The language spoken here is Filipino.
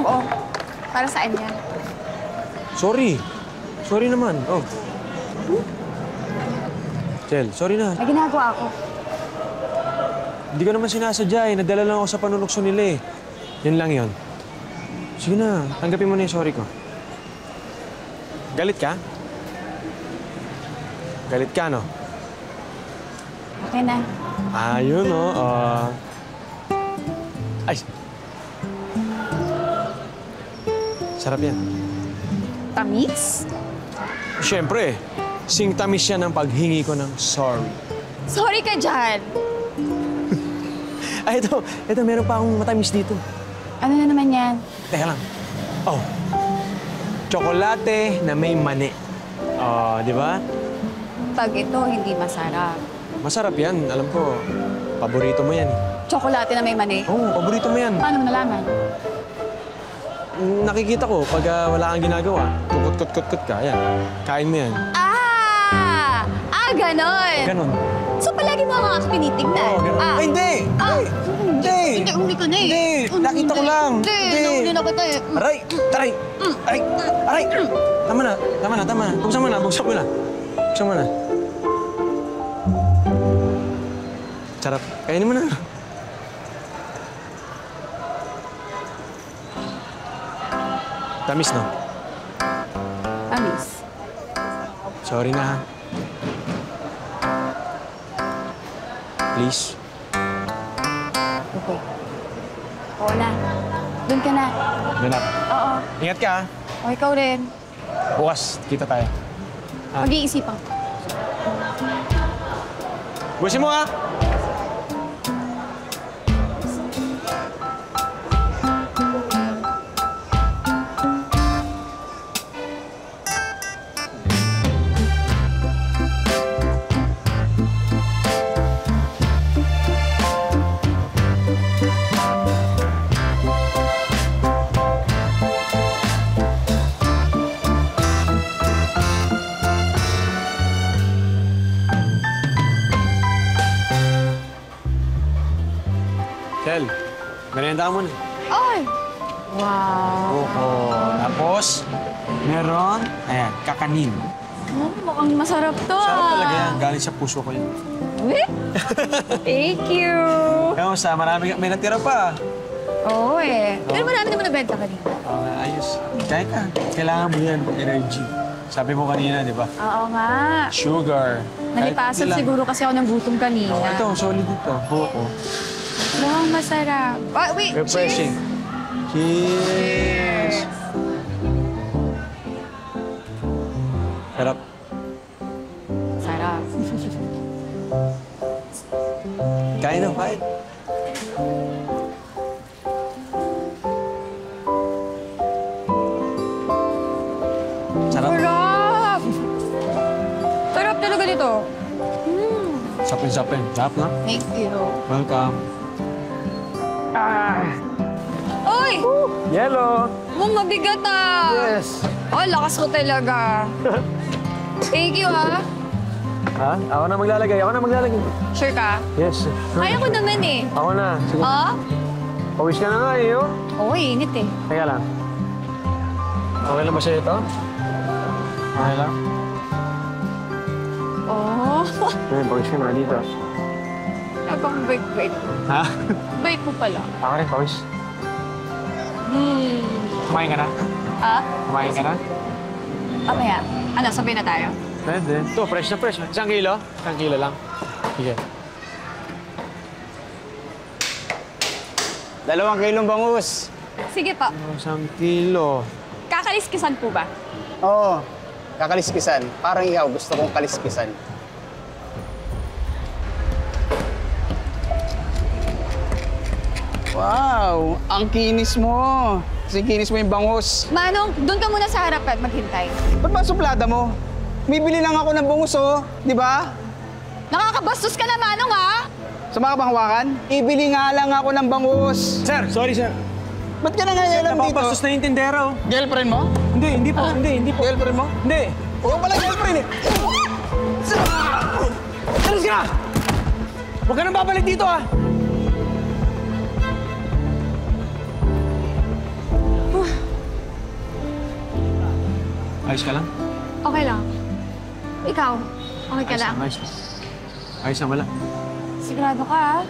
Manong, oh. Para saan yan? Sorry. Sorry naman. Oh. Chel, sorry na. May ginagawa ako. Hindi ko naman sinasadya eh. Nadala lang ako sa panunukso nila eh. Yan lang yon. Sige na, tanggapin mo na yung sorry ko. Galit ka? Galit ka, no? Okay na. Ayun, no? Ay! Sarap yan. Tamis? Siyempre, sing tamis siya ng paghingi ko ng sorry. Sorry ka dyan. Ay, ito, meron pa akong matamis dito. Ano na naman yan? Teka lang. Oh, tsokolate na may mani. Oh, di ba? Pag ito, hindi masarap. Masarap yan. Alam ko, paborito mo yan. Tsokolate na may mani. Oo, paborito mo yan. Paano mo nalaman? Nakikita ko, pag wala kang ginagawa, kukut-kut-kut ka, yan. Kain mo yan. Ganon. Ganon. So, palagi mo ang aking tinitignan? Oo, ganon. Ay, hindi! Hindi! Hindi, uli ko na eh. Hindi! Nakita ko lang! Hindi, uli na kita eh. Aray! Taray! Aray! Aray! Tama na, tama na, tama na. Buksan mo na, buksan mo na. Buksan mo na. Sarap. Kainin mo na. Tamis, no? Tamis. Sorry na, ha? Please. Okay. Oo na. Doon ka na. Ganap. Oo. Ingat ka, ha? O, ikaw rin. Bukas, kita tayo. Mag-iisipan ko. Busin mo, ha? Chel, merienda ka muna. Ay! Wow! Oo. Tapos, meron, ayan, kakanin. Oh, mukhang masarap to Sarap talaga yan. Galing sa puso ko yun. Uy! Thank you! Kamusta? Marami, may natira pa. Oo eh. Pero marami naman nabenta kanina. Ayos. Kaya ka. Kailangan mo yan, energy. Sabi mo kanina, di ba? Oo nga. Sugar. Nalipasan siguro kasi ako ng gutom kanina. Oh, ito, solid ito. Buko. Mukhang masarap. Ah, wait, Refreshing. Cheers! Sarap. Sarap. Kain na, kain. Sarap. Sarap! Sarap talaga nito. Sapin-sapin. Sarap na. Thank you. Welcome. Uy! Yellow! Mong mabigat ah! Yes! Oh, lakas ko talaga. Thank you ah. Ha? Ako na maglalagay. Ako na maglalagay. Sure ka? Yes. Kaya ko naman eh. Ako na. Sige. Oh? Pawis ka na nga eh, oh. Oo, init eh. Teka lang. Okay lang ba sa'yo ito? Okay lang? Oh. Ayun, pawis ka na dito. Abang bait-bait. Ha? Bait mo pala. Ako rin, pawis. Kumain ka na? Ah? Kumain ka na? Mamaya. Ano, sabay na tayo? Pwede. Ito, fresh na fresh. 1 kilo? 1 kilo lang. Sige. 2 kilong bangus. Sige pa. 1 kilo. Kakaliskisan po ba? Oo, kakaliskisan. Parang ikaw, gusto kong kaliskisan. Wow, ang kinis mo. Kasi kinis mo yung bangus. Manong, doon ka muna sa harap at maghintay. Ba't ba suplada mo? Bibili lang ako ng bangus, oh. Di ba? Nakakabastos ka na, Manong, ha? Sama ka bang hawakan? Ibili nga lang ako ng bangus. Sir, sorry sir. Ba't ka nangayalam dito? Napapastos na yung tindera, oh. Girlfriend mo? Hindi po, hindi po. Girlfriend mo? Hindi. Oo pala girlfriend eh. Alis ka na! Huwag ka nang babalik dito, ah! Ayos ka lang? Okay lang. Ikaw, okay ka lang? Ayos lang. Ayos lang, wala. Sigurado ka, ah?